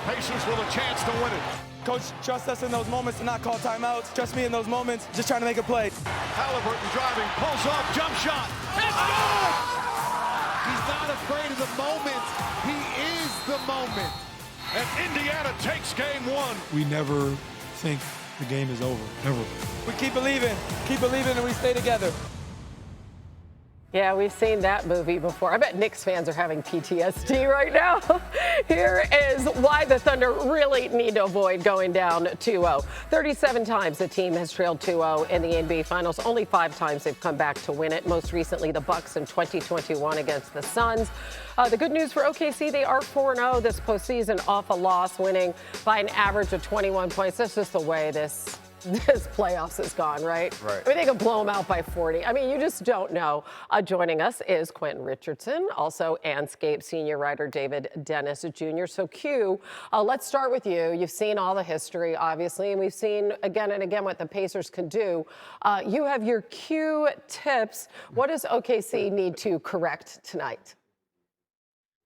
Pacers with a chance to win it. Coach, trust us in those moments to not call timeouts. Trust me in those moments, just trying to make a play. Halliburton driving, pulls up, jump shot. It's good! He's not afraid of the moment. He is the moment. And Indiana takes game one. We never think the game is over, never. We keep believing, and we stay together. Yeah, we've seen that movie before. I bet Knicks fans are having PTSD right now. Here is why the Thunder really need to avoid going down 2-0. 37 times the team has trailed 2-0 in the NBA Finals. Only 5 times they've come back to win it. Most recently, the Bucks in 2021 against the Suns. The good news for OKC, they are 4-0 this postseason off a loss, winning by an average of 21 points. That's just the way this playoffs is gone, right? Right. I mean, they could blow them out by 40. I mean, you just don't know. Joining us is Quentin Richardson, also Anscape senior writer David Dennis Jr. So, Q, let's start with you. You've seen all the history, obviously, and we've seen again and again what the Pacers can do. You have your Q tips. What does OKC need to correct tonight?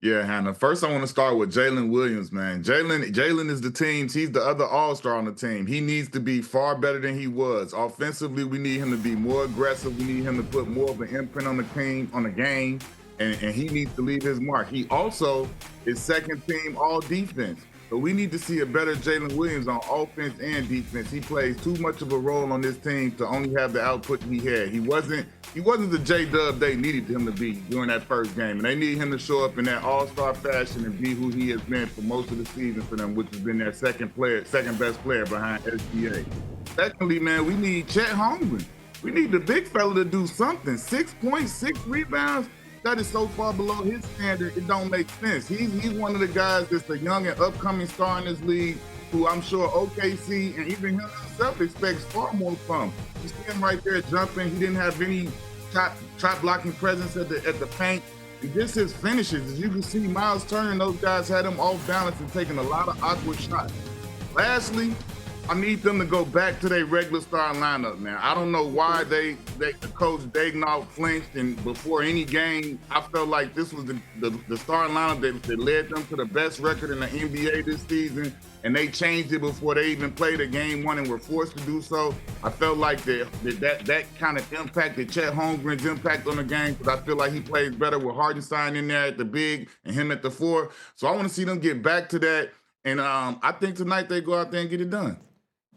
Yeah, Hannah. First, I want to start with Jalen Williams, man. Jalen is the team's. He's the other all-star on the team. He needs to be far better than he was. Offensively, we need him to be more aggressive. We need him to put more of an imprint on the team, on the game, and he needs to leave his mark. He also is second team all defense. So we need to see a better Jalen Williams on offense and defense. He plays too much of a role on this team to only have the output he had. He wasn't the J-Dub they needed him to be during that first game. And they need him to show up in that all-star fashion and be who he has been for most of the season for them, which has been their second best player behind SGA. Secondly, man, we need Chet Holmgren. We need the big fella to do something. 6 points, 6 rebounds. That is so far below his standard, it don't make sense. He's one of the guys that's a young and upcoming star in this league who I'm sure OKC and even him himself expects far more from. You see him right there jumping. He didn't have any shot blocking presence at the paint. And just his finishes, as you can see, Miles Turner and those guys had him off balance and taking a lot of awkward shots. Lastly, I need them to go back to their regular starting lineup, man. I don't know why the coach Daigneault flinched, and before any game, I felt like this was the starting lineup that led them to the best record in the NBA this season, and they changed it before they even played a game one and were forced to do so. I felt like that kind of impacted Chet Holmgren's impact on the game, because I feel like he plays better with Hartenstein in there at the big and him at the 4. So I want to see them get back to that, and I think tonight they go out there and get it done.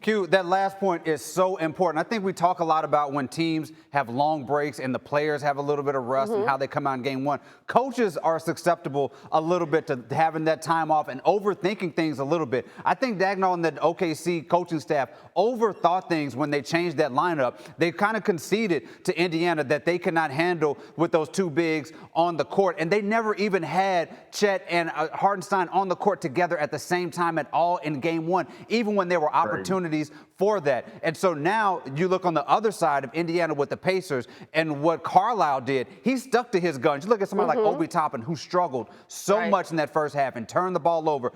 Q, that last point is so important. I think we talk a lot about when teams have long breaks and the players have a little bit of rust and how they come out in game one. Coaches are susceptible a little bit to having that time off and overthinking things a little bit. I think Daigneault and the OKC coaching staff overthought things when they changed that lineup. They kind of conceded to Indiana that they could not handle with those 2 bigs on the court, and they never even had Chet and Hartenstein on the court together at the same time at all in game one, even when there were opportunities for that. And so now you look on the other side of Indiana with the Pacers and what Carlisle did. He stuck to his guns. You look at somebody like Obi Toppin, who struggled so much in that first half and turned the ball over.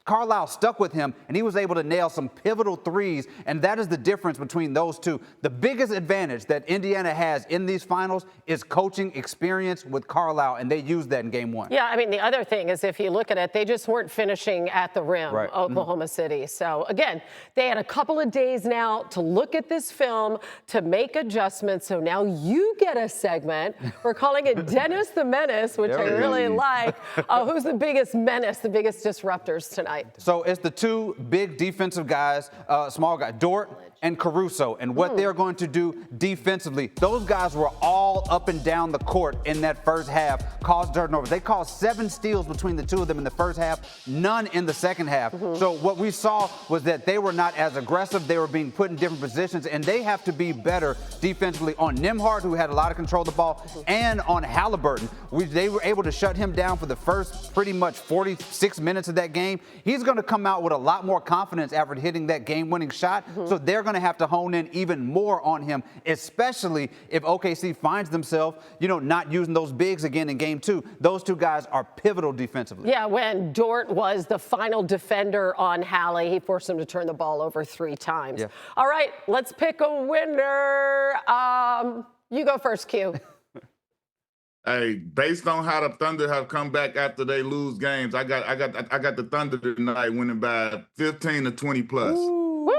Carlisle stuck with him, and he was able to nail some pivotal threes, and that is the difference between those two. The biggest advantage that Indiana has in these finals is coaching experience with Carlisle, and they used that in game one. Yeah, I mean, the other thing is if you look at it, they just weren't finishing at the rim, Oklahoma City. So, again, they had a couple of days now to look at this film, to make adjustments. So now you get a segment. We're calling it Dennis the Menace, which I really like. Who's the biggest menace, the biggest disruptors tonight? So it's the 2 big defensive guys, small guys, Dort and Caruso, and what they're going to do defensively. Those guys were all up and down the court in that first half, caused turnovers. They caused 7 steals between the 2 of them in the first half, none in the second half. So what we saw was that they were not as aggressive. They were being put in different positions, and they have to be better defensively on Nembhard, who had a lot of control of the ball, and on Halliburton. They were able to shut him down for the first pretty much 46 minutes of that game. He's going to come out with a lot more confidence after hitting that game-winning shot. So they're going to have to hone in even more on him, especially if OKC finds themselves, not using those bigs again in game 2. Those 2 guys are pivotal defensively. Yeah, when Dort was the final defender on Hallie, he forced him to turn the ball over 3 times. Yeah. All right, let's pick a winner. You go first, Q. Hey, based on how the Thunder have come back after they lose games, I got the Thunder tonight winning by 15 to 20 plus. Woo!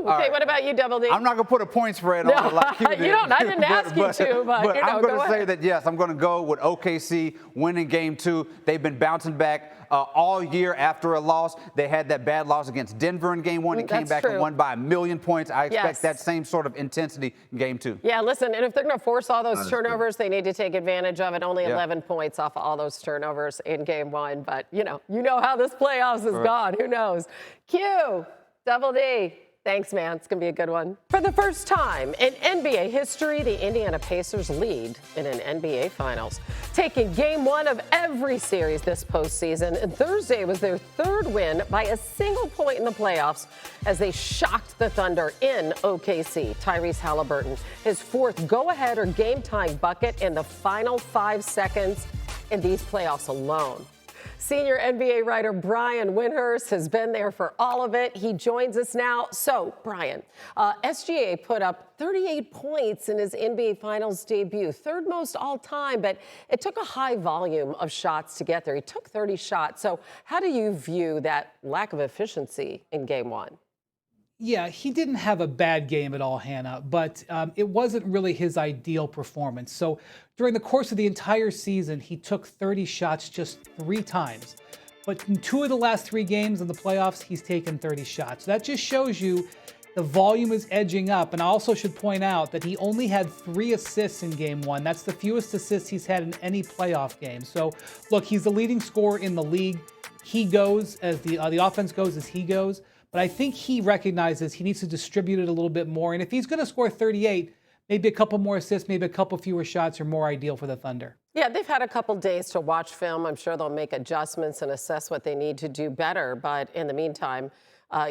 Okay, what about you, Double D? I'm not going to put a point spread on it like you did. You don't. I didn't ask you to, but I'm going to say ahead. that, yes, I'm going to go with OKC winning game 2. They've been bouncing back all year after a loss. They had that bad loss against Denver in game 1 and came back and won by 1,000,000 points. I expect that same sort of intensity in game 2. Yeah, listen, and if they're going to force all those turnovers, they need to take advantage of it. Only 11 points off of all those turnovers in game 1. But, you know how this playoffs has gone. Who knows? Q, Double D. Thanks, man. It's going to be a good one. For the first time in NBA history, the Indiana Pacers lead in an NBA Finals, taking game 1 of every series this postseason. And Thursday was their 3rd win by a single point in the playoffs as they shocked the Thunder in OKC. Tyrese Halliburton, his 4th go-ahead or game-tying bucket in the final 5 seconds in these playoffs alone. Senior NBA writer Brian Windhorst has been there for all of it. He joins us now. So, Brian, SGA put up 38 points in his NBA Finals debut, 3rd most all time, but it took a high volume of shots to get there. He took 30 shots. So how do you view that lack of efficiency in game 1? Yeah, he didn't have a bad game at all, Hannah, but it wasn't really his ideal performance. So during the course of the entire season, he took 30 shots just 3 times. But in 2 of the last 3 games in the playoffs, he's taken 30 shots. That just shows you the volume is edging up. And I also should point out that he only had 3 assists in game 1. That's the fewest assists he's had in any playoff game. So look, he's the leading scorer in the league. He goes as the offense goes as he goes. But I think he recognizes he needs to distribute it a little bit more. And if he's going to score 38, maybe a couple more assists, maybe a couple fewer shots are more ideal for the Thunder. Yeah, they've had a couple days to watch film. I'm sure they'll make adjustments and assess what they need to do better. But in the meantime,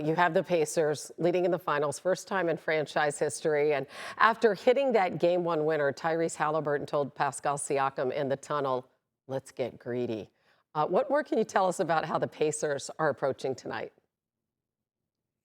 you have the Pacers leading in the finals, first time in franchise history. And after hitting that game 1 winner, Tyrese Halliburton told Pascal Siakam in the tunnel, "Let's get greedy." What more can you tell us about how the Pacers are approaching tonight?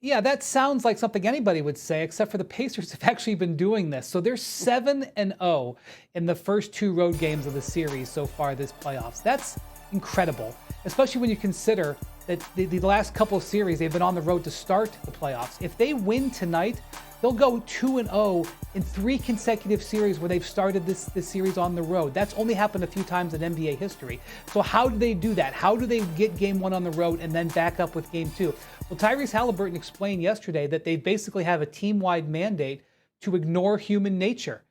Yeah, that sounds like something anybody would say, except for the Pacers have actually been doing this. So they're 7-0 in the first 2 road games of the series so far this playoffs. That's incredible, especially when you consider that the last couple of series, they've been on the road to start the playoffs. If they win tonight, they'll go 2-0 in 3 consecutive series where they've started this series on the road. That's only happened a few times in NBA history. So how do they do that? How do they get game 1 on the road and then back up with game 2? Well, Tyrese Halliburton explained yesterday that they basically have a team-wide mandate to ignore human nature.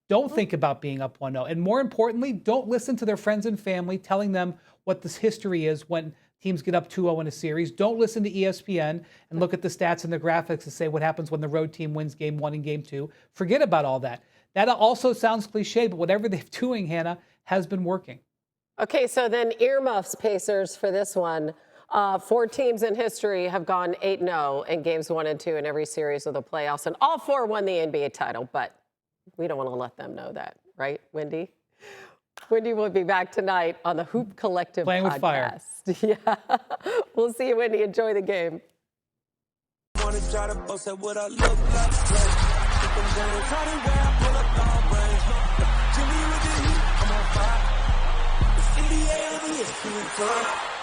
Don't think about being up 1-0. And more importantly, don't listen to their friends and family telling them what this history is when teams get up 2-0 in a series. Don't listen to ESPN and look at the stats and the graphics and say what happens when the road team wins game 1 and game 2. Forget about all that. That also sounds cliche, but whatever they're doing, Hannah, has been working. Okay, so then earmuffs, Pacers, for this one. 4 teams in history have gone 8-0 in games 1 and 2 in every series of the playoffs, and all 4 won the NBA title, but we don't want to let them know that, right, Wendy? Wendy will be back tonight on the Hoop Collective Playing podcast. With fire. Yeah. We'll see you, Wendy. Enjoy the game. Wanna try to boast at what I look like. Keep them going, try to wear, I pull up long range. Jimmy with the heat, I'm on fire. It's NBA over here,